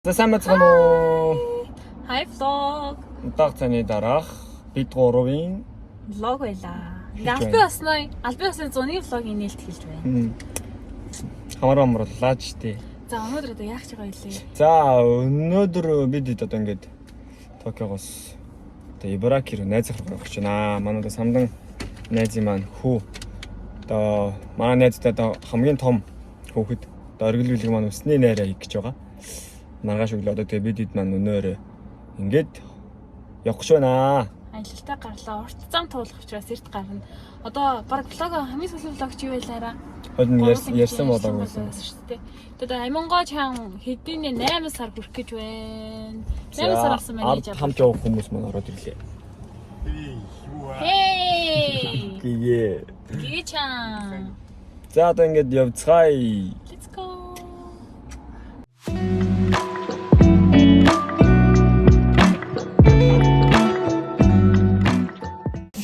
За сайн байна уу? Hi vlog. Удаах цааны дараах бид гурвын Vlog байлаа. Алби басна. Алби басны 100-ны vlog-ийн нээлт хэлж байна. хамаар амруулаач тий. За өнөөдөр одоо яах ч байгаа илээ. За өнөөдөр бид одоо ингээд Токиогоос одоо Ибараки руу найз захрах гэж байна. Манай одоо самдан найзын маань хүү. Одоо манай найзтай одоо хамгийн том хүүхэд одоо оргил билэг маань өснөө найраа хийх гэж байгаа. Маргааш өглөө одоо тэгээ бид хэд маань өнөөр ингээд явах гэж байна. Аялалтай гарлаа. Урт зам туулах учраас эрт гарна. Одоо баг vlog хамгийн сүүлийн vlog чи юу байлаараа? Хойд нь ярьсан болоогүй шүү дээ. Одоо Амингоо чам хэдийн 8 сар хүрэх гэж байна. 8 сар болсон байна гэж хамт явах хүмүүс маань ороод ирлээ. Hey! Гээ. Гичан. За одоо ингээд явцгаая. Let's go.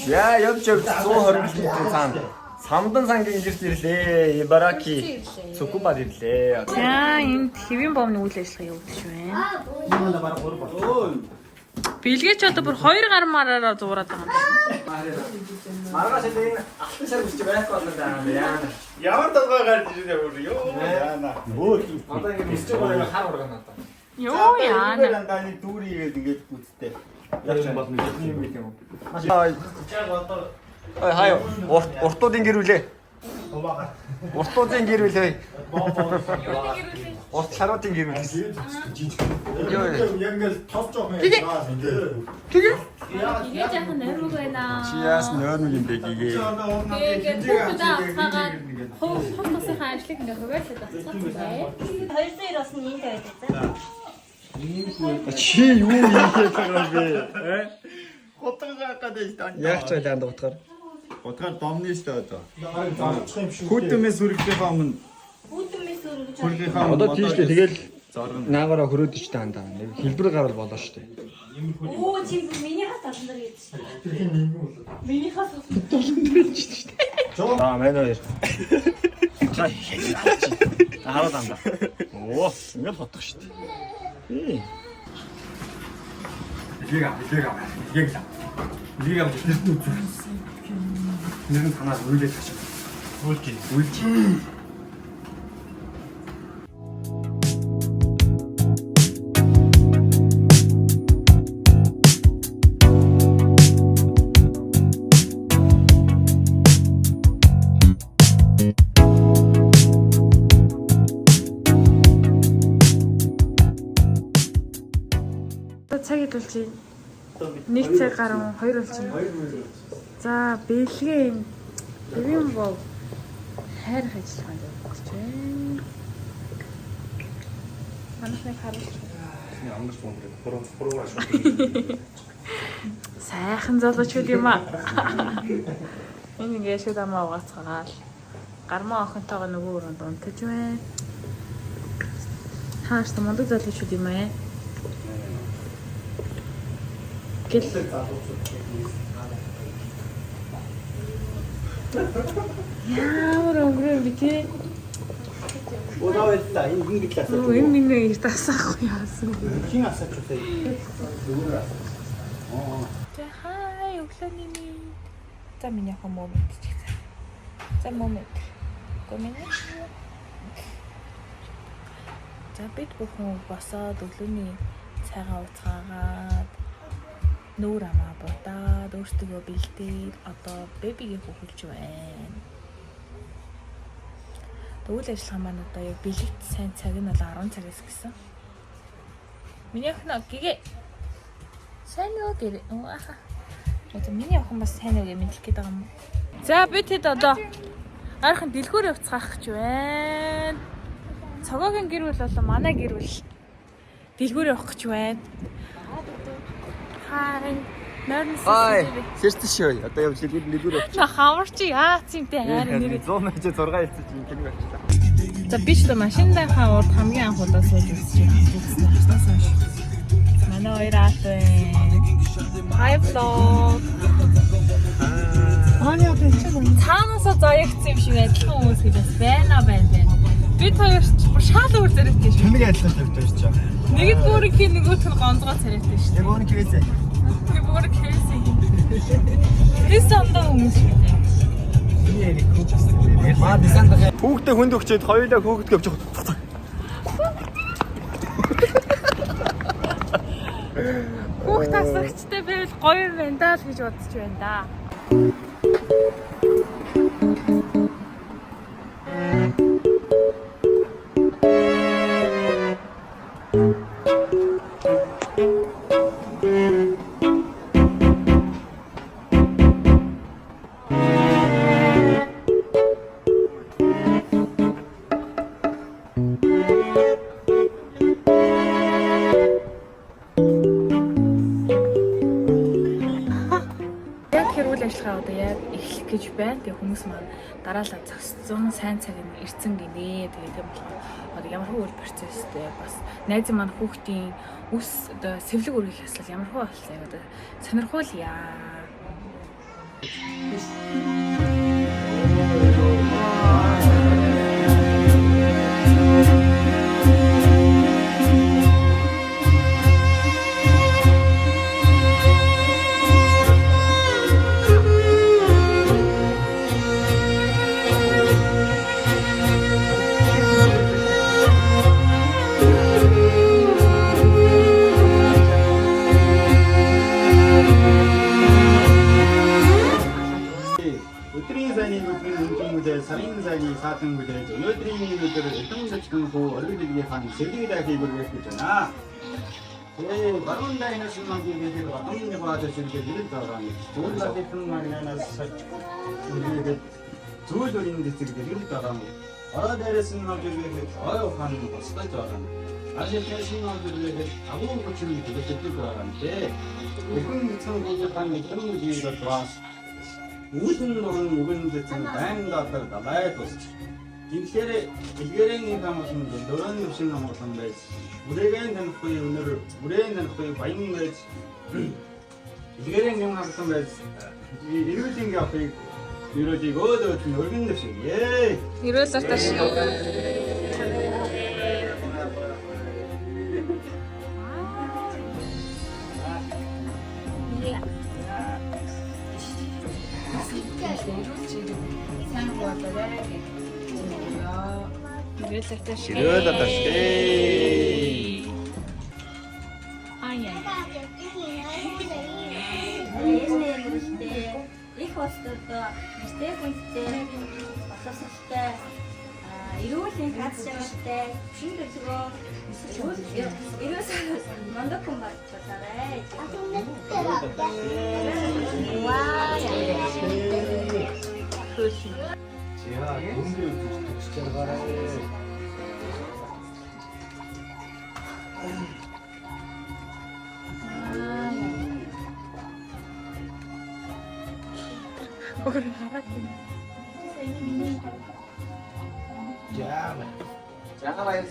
Яа, явж 120 км цаана. Самдан сангийн гэрт ирлээ. Ибараки Цукубад ирлээ. За энд хэвийн бомны үйл ажиллагаа явагдаж байна. Бэлгээч одоо бүр 2 гар мараараа зуураад байгаа юм байна. Маргааш энэ алтан шар үсч байх болоо яа. Ямар толгой гарч ирээ бүр ёо яана. Одоо ингэ үсч байгаа хар ургана одоо. Йоо яана. Дандаа дүүрийгээд ингэж үсттэй. Яаж болно юм бэ юм. Ой хаяа уртуудын гэрүүлээ. Уртуудын гэрүүлээ. Урт шаруудын гэрүүлээ. Янгэл тос жоох юм. Тэгээ. Тэгээ жаахан нойрмог байна. Чи яас нойрмог юм бэ гээгээ. Тэгээд бүгдээ хаагаад хостосынхаа ажлыг ингээ хуваалцаад авчихсан байна. 290 бас нэг байдаг. Чи юу хийх байгаа бэ? Хотгоо гадаж тань. Яг ч байлаа утгаар. Хотгоо домны штэ одоо. Хүтэмээс үргэлжлэх юм. Үүдмээс өргөж Хүргэх юм. Одоо тийштэй тэгэл наагаараа хөрөөд ичтэй хандаа. Нэг хэлбэр гарвал болоо штэ. оо чи миний хат олон дэр гэдэг. Миний хат За мэн хоёр. Хараад андаа. Оо, ингээд хотох штэ. Илэг нэрт үзүү. Нэр нь танаас үйлээ тааш. Үйлч. Цаг идүүлчих. 1 цаг гаруй 2 болчихно. За бэлгийн хэвийн бов хайрах ажиллагаанд явагдаж байна. Манайхыг харуулж. Сайхан залуучууд юм аа. Энэ ингээ шууд амаа угаацгаал. Гармаа охинтойгоо нөгөө өрөөнд унтаж байна. Хааш та мундаг залуучууд юм аа. Гэл яамаар өнгөрөө битээ. Удаатай энэ ингэж асууж. Энэ миний ирт асаахгүй яасан. Хин асууж үтэй. За хай өглөөний минь. За миний момент ч гэсэн. За момент. Гомэна. За бид бүхэн босоод өглөөний цайгаа уцгаагаад нүүр амаа бодаад өөртөө бэлдээд одоо бэбигээ хөхөлж байна. Үйл ажиллагаа маань одоо яг бэлэгт сайн цаг нь бол 10 цагаас гэсэн. Миний охин гэгээ сайн уу гэр ааха. Одоо миний охин бас сайн уу гэж мэдлэх гээд байгаа юм. За бид хэд одоо ойрхон дэлгүүр явцгаах гэж байна. Цогоогийн гэр бүл болоо манай гэр бүл дэлгүүр явах гэж байна. Хай нэрнэс. Сэрчээ. Одоо явж дэлгүүр явчих. На хавар чи яац юм те хайр нэр. 100 6 хэлцэж юм тэнэг болчихлаа. За би ч машиндаа урд хамгийн анх удаа сууж үзчихсэн. Манай хоёр аат байна. Hi vlog. Ааний одоо цаанаас заягдсан юм шиг адилхан хүмүүс гэж байна. Бид хоёрт шал өөр царайтай шүү. Тэмэг адилхан тавьдаг шүү. Нэг нь бүрийн нөгөөх нь гонцгой царайтай шүү. Яг өөрийн квэсэ. Тэр бүр кэйси. Тэс амдаа хүмүүс шүү. Маа дисанд хүүхдээ хүнд өгчөөд хоёулаа хүүхэд говж байгаа. Хүүхд тасрагчтай байвал гоё юм байна даа л гэж бодож байна да. Ажиллагаа одоо яг эхлэх гэж байна. Тэгээ хүмүүс маань дараалал зогссон сайн цаг нь ирсэн гинэ. Тэгээ тийм болохоор одоо ямар хөө процесстэй бас найз маань хүүхдийн үс одоо сэвлэг үргэх яслал ямар хөө болсон одоо сонирхуулъя. Сарын цагийн саатан хүлээж өнөөдрийн өдөр элдэмжлэгэн хүү оргилгийн хан сэлгийдээ хийгэрэх гэж байна. Тэгээ баруун дайнаас мангигээ батны хаадаг шилдэг ирэл байгаа юм. Зүгээр л хэвэн магнаас ингээд зүйлөрийн дэцэг ирэл байгаа юм. Ороо дээрээс нь мангигээ ой хан босдож байгаа юм. Ажиглаж нь мангигээ агуу хүчний дэцэг байгаа юм те. Өгөн цан гол хан мэдэн үеийг бас Үүдэн нурын үгэн дэцэн байн даатар далайд босч. Инхээр илгэрийн хамгаалсан дөрөн нүшин хамгаалсан байж. Үрээгийн танахгүй өнөр үрээгийн танахгүй баян байж. Илгэрийн хамгаалсан байж. Ирүүлинг авахыг юурыг өөдөөд нь өргөн нүшин. Ээ. Ирүүл зарташ. Ширөөд аташтэй. Ай. Их хостод нэртэй хүнтэй боловсролтой эрүүлийн гадшаатай шинэ төлөвөө эрүүл мандак хүн багтаарай. Яа, дүнгийн төгсч байгаарай. Өөр хараад юм. Jangan bayar.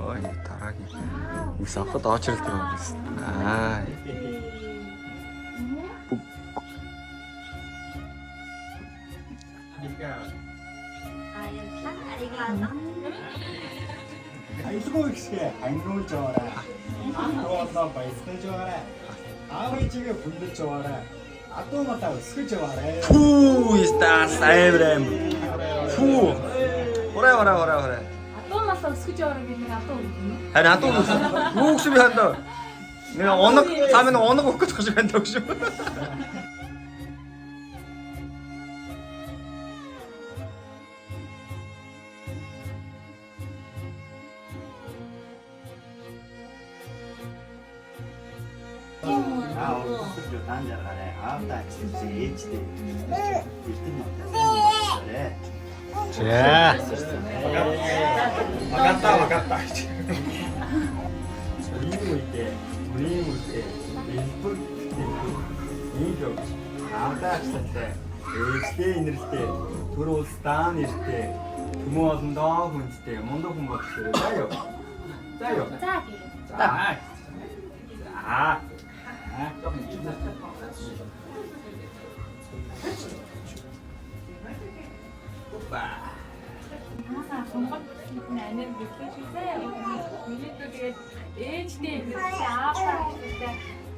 Ой, дараагийн үс авахд очролдог юм байна. Аа. Айлгой гисгэ ангиулж аваарай. Ааваа баясгаж аваарай. Аав ээжигээ бүлдэж аваарай. Адуу матаа өсгөж аваарай. Фүү, стар сайврэм. Фүү. Орой. Адуу масаа өсгөж яваа гэх нэг адуу юм. Харин адуу юу гэсэн би хандаа. Нэг оног цаамын оног өгөх гэж шиг хандаа гэж. Өсгөж таанжаарай. Аавтаа гэсэн ээжтэй. Эртэн матаа. За. Вагата. Соёлын үедээ, үнийн үедээ, элбэг, ийм явж Аавдаа ажлаатай. Ээжтэй инэртэй. Түр улсдаа нэртэй. Түмэн олондоо хүнтэй. Мундаг хүн болчихлоо. За юу. За юу. За гээ. За. За. Хамаа сонгол анир гэлээшээ. Миний тэгээд ээжтэй аавтай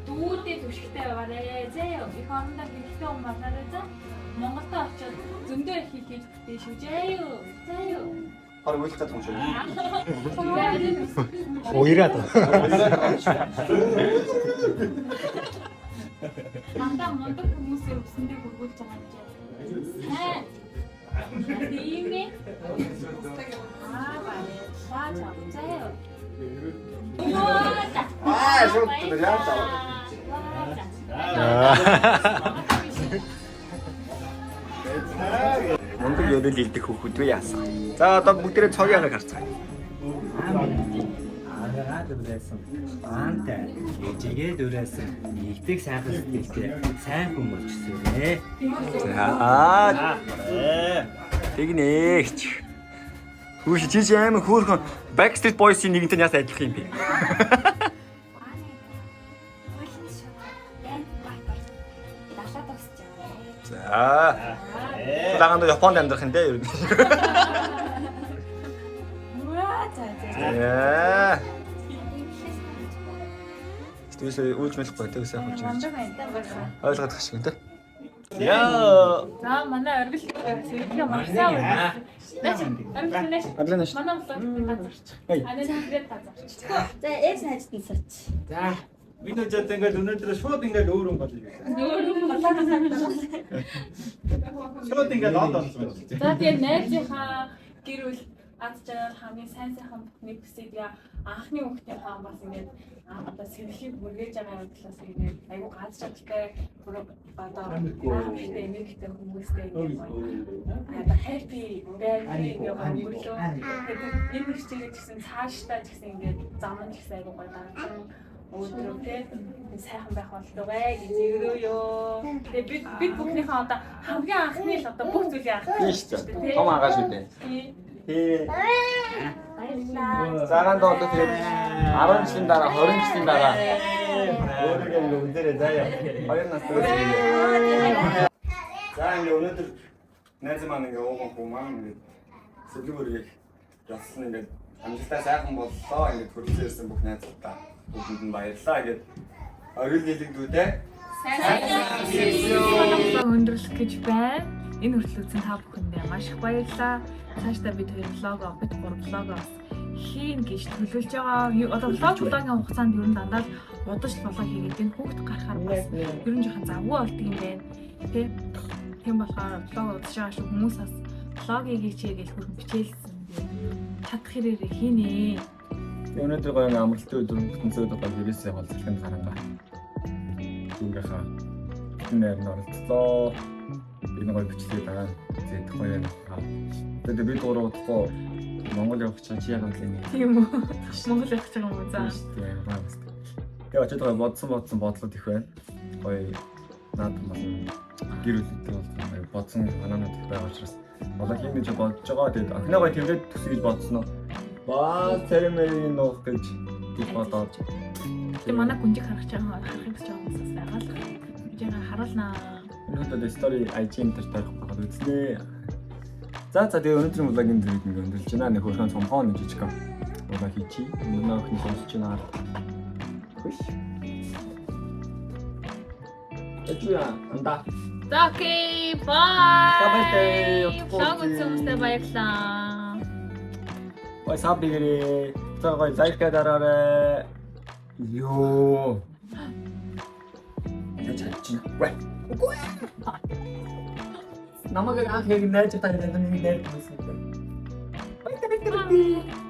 дүүдээ түшигтэй байгаарэ. Зээ их орондоо гэлтэй юм байна за. Монголд очиод зөндөө их хийж бүтээ шүү. Зээ юу. Зээ юу. Хар үйлх гэдэг юм шиг. Уйраад. Мандаа мондог хүмүүсээ өвсөндөө хөргүүлж байгаа юм чинь. Тийм ээ. Баачаа. Зээ юу. Шууд яа. Мундаг ёдол илдэх хүүхэд үү яасан. За одоо бүгдээрээ цогийг харцгаая. Аагаа дөрөөсөн. Аантай. Ээжигээ дөрөөсөн. Игдэг сайхан сэтгэлтэй сайн хүн болчихсон. Тэгнээч. Хүүш чи амар хөөрхөн Backstreet Boys-ийн нэгэнтэй ясаа адилах юм бэ? За. Лаганд Японд амьдрах юм дээ ер нь. Яа. Тэвээс үйлч мэлэхгүй тэвээс явах юм. Ойлгоод тах шиг энэ. Яа. За манай оргил сэргэлээ марсаа. Арилнаш. Адланаш. Манай газарч. Анаа тэгээд газарч. За ээж хайжт нь сарч. За. Би нүжээд ингээд өнөөдөр шууд ингээд өөр юм болчих. Шууд ингээд лод болсон. За тэгээд найзынхаа гэр бүл ад жаргал хамгийн сайн сайхан бүхний бүсэдгээ анхны хүүхдийн хаан бас ингээд одоо сэргэлийг бүргээж байгаа талаас ингээд айгу гац чадaltaй бүр одоо аавчтай эмэгтэй хүмүүстэй ингээд одоо happy baby гэдэг өнгөрлөө. Тэгээд энэ хэвчээгээ гэсэн цаашдаа гэсэн ингээд заман гэсэн айгу гоё даа. Өдрөдөө сайхан байх болтугай гэж өрөөё. Тэгээд бид бүхнийхээ одоо хамгийн анхны л одоо бүх зүйлийг авах. Тийм шүү дээ. Том агаа шүү дээ. Тий. Баярлалаа. Цагаан доо тэгээд 10 жилийн дараа 20 жилийн дараа өөрийгөө ингээд үдэрээ заяа. Хоёр настай. За ингээд өнөөдөр найз маань ингээд ууган хүү маань ингээд сэлгүүрийг явсан ингээд амжилтаа сайхан боллоо ингээд хүрэлцээрсэн бүх найзуудаа бүгдэнд нь баярлалаа гэд оргил гэлэгдүүдээ сайн өндөрлөх гэж байна. Энэ хүртэл үзсэн та бүхэндээ маш их баярлалаа. Цаашдаа бид хоёр влогоо, бид гур влогоо хийн гэж төлөвлөж байгаа. Одоо влогийн хугацаанд ер нь дандаа удаж влог хийгээд энэ хүүхд гарахаар бас ер нь жоохон завгүй болдго юм байна. Тийм болохоор влог удаж байгаа шүү хүмүүс бас влогийг хийчихээ гэж хөрөн бичээлсэн. Чадах хэрэг хийнэ. өнөөдөр гоё амралтын өдөр бүтэнцээд байгаа хэрэгсээ холцлохын харангаа. Ингэхаа нэрн оролцлоо. Энэ гоё бичлэг байгаа. Тэгээд гоё юм. Тэгээд бид гуравдахгүй Монгол явах чинь чи яагаад юм бэ? Тийм үү. Монгол явах гэж байгаа юм уу? За. Тэгээ очоод гоё бодсон бодлоод их байна. Гоё наад болон гэр бүлтэй бол бодсон анаанууд их байгаа учраас болоо хийх гэж бодож байгаа. Тэгээд охиноо гоё тэмдээд төсөй гэж бодсон нь. Баа церемони нуух гэж бодоод. Тэгээ манай гүнжиг харах гэж байгаа хүмүүсээс байгаа л. Би харуулнаа. Өнөөдөр story IG-ийн дээр тарих байгаад үзнэ. За тэгээ өнөөдрийн влогийн зэрэг ингэ өндөрлж байна. Нэг хөрхөн цомхон нэг жижиг влог хийчи. Манай охин сонсож байна. Хүш. Эчуя анда. За окей, бай. Бай. Влог үзсэнтэй баярлалаа. Ой саббигэрээ. За гоё лайк дараарай. Йоо. Яцчихна. Вэ. Намайг анх яг найз таадаа нэг дээр байсан. Бай.